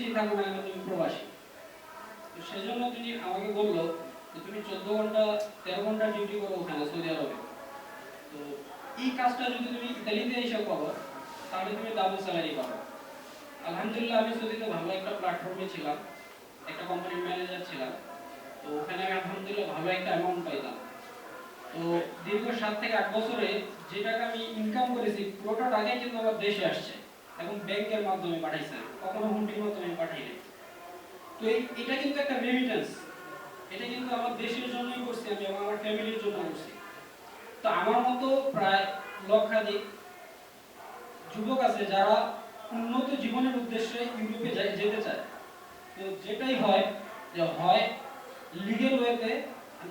দেশেই থাকো না কেন তুমি প্রবাসী। তো সেজন্য তিনি আমাকে বললো যে তুমি 14 ঘন্টা 13 ঘন্টা ডিউটি করো ওখানে সৌদি আরবে। তো এই কাজটা যদি তুমি ইতালিতে এসে করো তাহলে তুমি ডাবল স্যালারি পাবে। আলহামদুলিল্লাহ আমি সৌদিতে ভালো একটা প্ল্যাটফর্মে ছিলাম, একটা কোম্পানির ম্যানেজার ছিলাম। তো ওখানে আমি আলহামদুলিল্লাহ ভালো একটা অ্যামাউন্ট পাইতাম। তো দীর্ঘ 7 থেকে 8 বছরে যে টাকা আমি ইনকাম করেছি পুরোটা টাকাই কিন্তু আমার দেশে আসছে, এবং ব্যাংকের মাধ্যমে পাঠাইছে, কখনো হুন্ডির মাধ্যমে পাঠাই নাই। তো এটা কিন্তু একটা রেমিটেন্স, এটা কিন্তু আমার দেশের জন্যই করছি আমি এবং আমার ফ্যামিলির জন্য করছি। তো আমার মতো প্রায় লক্ষাধিক যুবক আছে যারা উন্নত জীবনের উদ্দেশ্যে ইউরোপে যেতে চায়। তো যেটাই হয় যে হয় লিগ্যাল ওয়েতে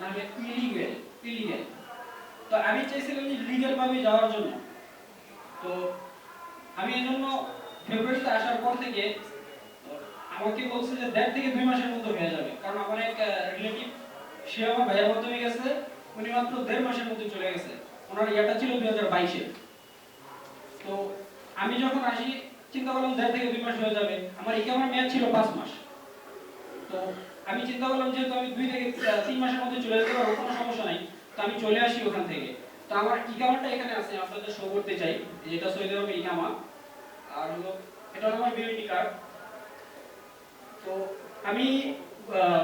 না হলে ইলিগ্যাল ইলিগ্যাল। তো আমি চাইছিলাম যে লিগ্যাল ভাবে যাওয়ার জন্য। তো আমি এই জন্য ফেব্রুয়ারিতে আসার পর থেকে আমাকে বলছে যে 1.5 থেকে 2 মাসের মধ্যে হয়ে যাবে, কারণ আমার এক রিলেটিভ সে আমার ভাইয়ের মাধ্যমে গেছে, উনি মাত্র 1.5 মাসের মধ্যে চলে গেছে। ওনার ইয়াটা ছিল 2022-এ। তো আমি যখন আসি চিন্তা করলাম 1.5 থেকে 2 মাস হয়ে যাবে, আমার ইকামার মেয়াদ ছিল 5 মাস। তো আমি চিন্তা করলাম যেহেতু আমি 2 থেকে 3 মাসের মধ্যে চলে যেতে পারবো, কোনো সমস্যা নাই, তো আমি চলে আসি ওখান থেকে। তো আমার ইকামাটা এখানে আছে, আপনাদের শো করতে চাই, যেটা সৌদি আরবের ইকামা। আর হলো এটা হলো আমার বিএনটি কার্ড। তো আমি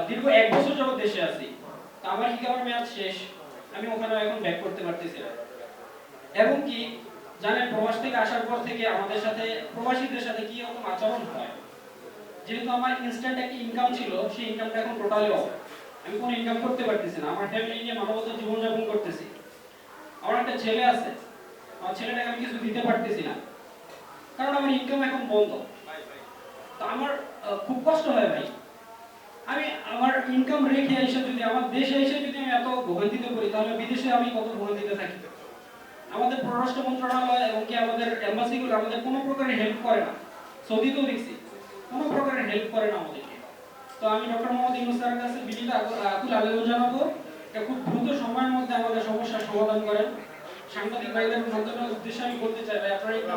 দীর্ঘ 1 বছর যাবত দেশে আছি। তো আমার ইকামার মেয়াদ শেষ, আমি ওখানে এখন ব্যাক করতে পারতেছি না। এবং কি জানেন প্রবাস থেকে আসার পর থেকে আমাদের সাথে প্রবাসীদের সাথে কি রকম আচরণ হয়। যেহেতু আমার ইনস্ট্যান্ট একটা ইনকাম ছিল, সেই ইনকামটা এখন টোটালি অফ, আমি কোনো ইনকাম করতে পারতেছি না, আমার ফ্যামিলি নিয়ে মানবত জীবনযাপন করতেছি। আমার একটা ছেলে আছে, আমার ছেলেটাকে আমি কিছু দিতে পারতেছি না, কারণ আমার ইনকাম এখন বন্ধ। তো আমার খুব কষ্ট হয় ভাই। আমি আমার ইনকাম রেখে এসে যদি আমার দেশে এসে যদি আমি এত ভোগান্তিতে পড়ি, তাহলে বিদেশে আমি কত ভোগান্তিতে থাকি। আমাদের পররাষ্ট্র মন্ত্রণালয় এবং কি আমাদের এম্বাসিগুলো আমাদের কোনো প্রকারের হেল্প করে না। সৌদিতেও দেখছি কোনো প্রকারের হেল্প করে না আমাদেরকে। তো আমি ডক্টর মোহাম্মদ ইউনূস স্যারের কাছে বিনীত আকুল আবেদন জানাবো, এটা খুব দ্রুত সময়ের মধ্যে আমাদের সমস্যার সমাধান করেন। সাংবাদিক ভাইদের মাধ্যমে উদ্দেশ্যে আমি বলতে চাই ভাই, আপনারা একটু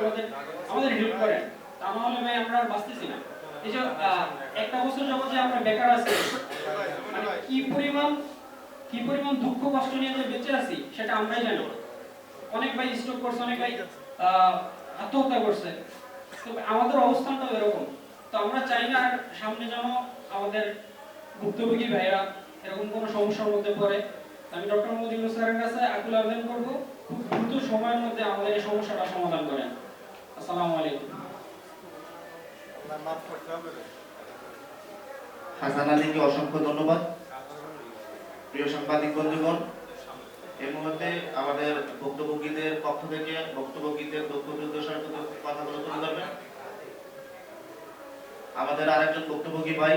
আমাদের হেল্প করেন, তা না হলে ভাই আমরা আর বাঁচতেছি না। এই যে 1 বছর যাবত যে আমরা বেকার আছি, মানে কি পরিমাণ দুঃখ কষ্ট নিয়ে যে বেঁচে আছি সেটা আমরাই জানি। অনেক ভাই স্ট্রোক করছে, অনেক ভাই আত্মহত্যা করছে। তো আমাদের অবস্থানটাও এরকম। তো আমরা চাই না আর সামনে যেন আমাদের ভুক্তভোগী ভাইরা এরকম কোনো সমস্যার মধ্যে পড়ে। আমি ডক্টর মোহাম্মদ ইউনূস স্যারের কাছে আকুল আবেদন করব, খুব দ্রুত সময়ের মধ্যে আমাদের এই সমস্যাটা সমাধান করেন। আসসালামু আলাইকুম। হাসান আলীকে অসংখ্য ধন্যবাদ। প্রিয় সাংবাদিক বন্ধুগণ, এই মুহূর্তে আমাদের ভুক্তভোগীদের পক্ষ থেকে ভুক্তভোগীদের দুঃখ দুর্দশার কথাগুলো তুলে ধরবেন আমাদের আরেকজন ভুক্তভোগী ভাই।